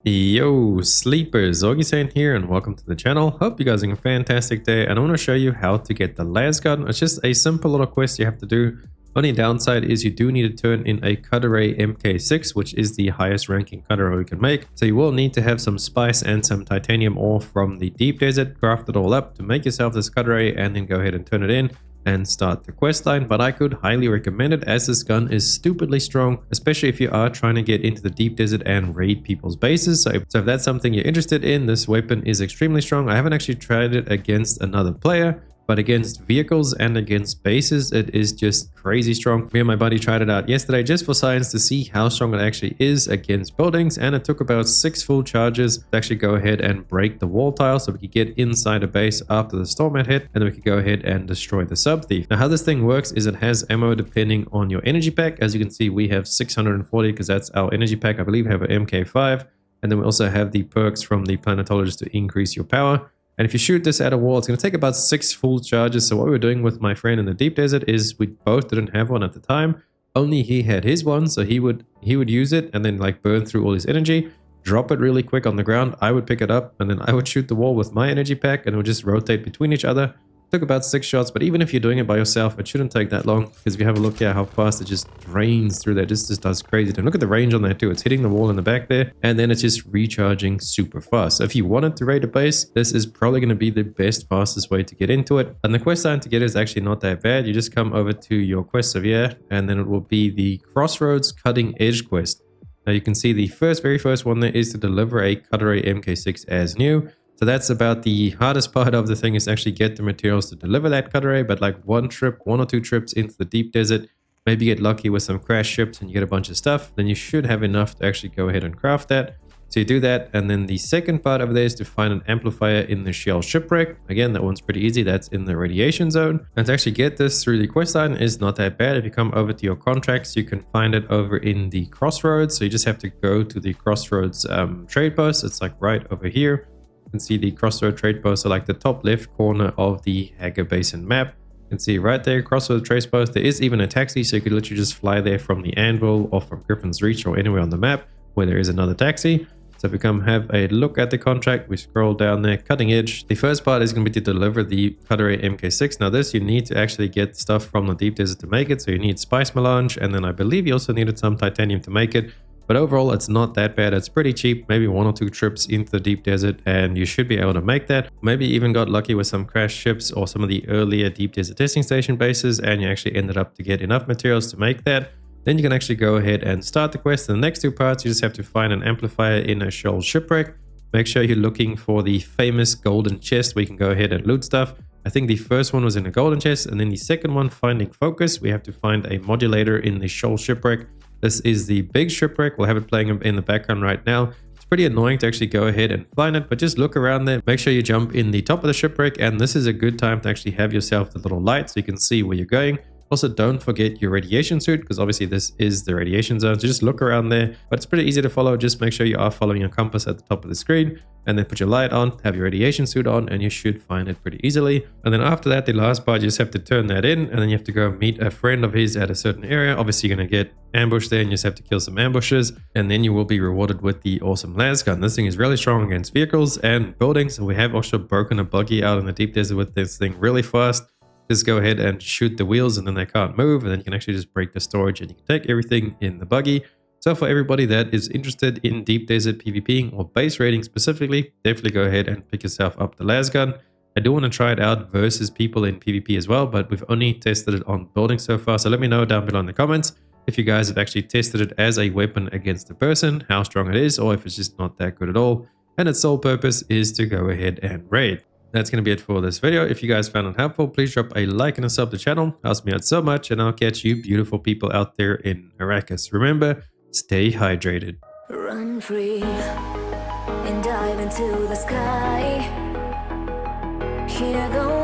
Yo, sleepers, Augiesaint here and welcome to the channel. Hope you guys are having a fantastic day and I want to show you how to get the Lasgun. It's just a simple little quest you have to do. Only downside is you do need to turn in a Cutter MK6, which is the highest ranking cutter we can make. So you will need to have some spice and some titanium ore from the deep desert, craft it all up to make yourself this Cutter and then go ahead and turn it in and start the quest line. But I could highly recommend it as this gun is stupidly strong, especially if you are trying to get into the deep desert and raid people's bases. So if that's something you're interested in, this weapon is extremely strong. I haven't actually tried it against another player, but against vehicles and against bases, it is just crazy strong. Me and my buddy tried it out yesterday just for science to see how strong it actually is against buildings, and it took about 6 full charges to actually go ahead and break the wall tile so we could get inside a base after the storm had hit, and then we could go ahead and destroy the sub thief. Now how this thing works is it has ammo depending on your energy pack. As you can see, we have 640 because that's our energy pack. I believe we have an MK5, and then we also have the perks from the planetologist to increase your power. And if you shoot this at a wall, it's going to take about 6 full charges. So what we were doing with my friend in the deep desert is we both didn't have one at the time. Only he had his one, so he would use it and then like burn through all his energy, drop it really quick on the ground. I would pick it up and then I would shoot the wall with my energy pack and it would just rotate between each other. Took about 6 shots, but even if you're doing it by yourself, it shouldn't take that long, because if you have a look here how fast it just drains through there, just does crazy. And look at the range on that too. It's hitting the wall in the back there, and then it's just recharging super fast. So if you wanted to raid a base, this is probably going to be the best, fastest way to get into it. And the quest line to get it is actually not that bad. You just come over to your quest of here, and then it will be the Crossroads Cutting Edge quest. Now you can see the very first one there is to deliver a Cutter MK6 as new. So that's about the hardest part of the thing, is actually get the materials to deliver that Cutter. But like one or two trips into the deep desert, maybe get lucky with some crash ships and you get a bunch of stuff, then you should have enough to actually go ahead and craft that. So you do that, and then the second part over there is to find an amplifier in the shell shipwreck. Again, that one's pretty easy. That's in the radiation zone. And to actually get this through the quest line is not that bad. If you come over to your contracts, you can find it over in the Crossroads. So you just have to go to the Crossroads trade post. It's like right over here. You can see the Crossroad trade post, so like the top left corner of the Hager Basin map. You can see right there, Crossroad trade post. There is even a taxi, so you could literally just fly there from the Anvil or from Griffin's Reach or anywhere on the map where there is another taxi. So if we come have a look at the contract, we scroll down there, Cutting Edge. The first part is going to be to deliver the Cutter MK6. Now this, you need to actually get stuff from the deep desert to make it. So you need spice melange, and then I believe you also needed some titanium to make it. But overall, it's not that bad. It's pretty cheap, maybe 1 or 2 trips into the deep desert, and you should be able to make that. Maybe even got lucky with some crash ships or some of the earlier deep desert testing station bases, and you actually ended up to get enough materials to make that. Then you can actually go ahead and start the quest. In the next 2 parts, you just have to find an amplifier in a shell shipwreck. Make sure you're looking for the famous golden chest where you can go ahead and loot stuff. I think the first one was in a golden chest, and then the second one, finding focus, we have to find a modulator in the shell shipwreck. This is the big shipwreck. We'll have it playing in the background right now. It's pretty annoying to actually go ahead and find it, but just look around there. Make sure you jump in the top of the shipwreck, and this is a good time to actually have yourself the little light so you can see where you're going. Also, don't forget your radiation suit, because obviously this is the radiation zone. So just look around there, but it's pretty easy to follow. Just make sure you are following your compass at the top of the screen, and then put your light on, have your radiation suit on, and you should find it pretty easily. And then after that, the last part, you just have to turn that in, and then you have to go meet a friend of his at a certain area. Obviously, you're going to get ambushed there, and you just have to kill some ambushes, and then you will be rewarded with the awesome Lasgun. This thing is really strong against vehicles and buildings. And we have also broken a buggy out in the deep desert with this thing really fast. Just go ahead and shoot the wheels, and then they can't move, and then you can actually just break the storage and you can take everything in the buggy. So for everybody that is interested in deep desert PvPing or base raiding specifically, definitely go ahead and pick yourself up the Lasgun. I do want to try it out versus people in PvP as well, but we've only tested it on buildings so far. So let me know down below in the comments if you guys have actually tested it as a weapon against a person, how strong it is, or if it's just not that good at all, and its sole purpose is to go ahead and raid. That's going to be it for this video. If you guys found it helpful, please drop a like and a sub to the channel. Helps me out so much, and I'll catch you beautiful people out there in Arrakis. Remember, stay hydrated. Run free and dive into the sky. Hear the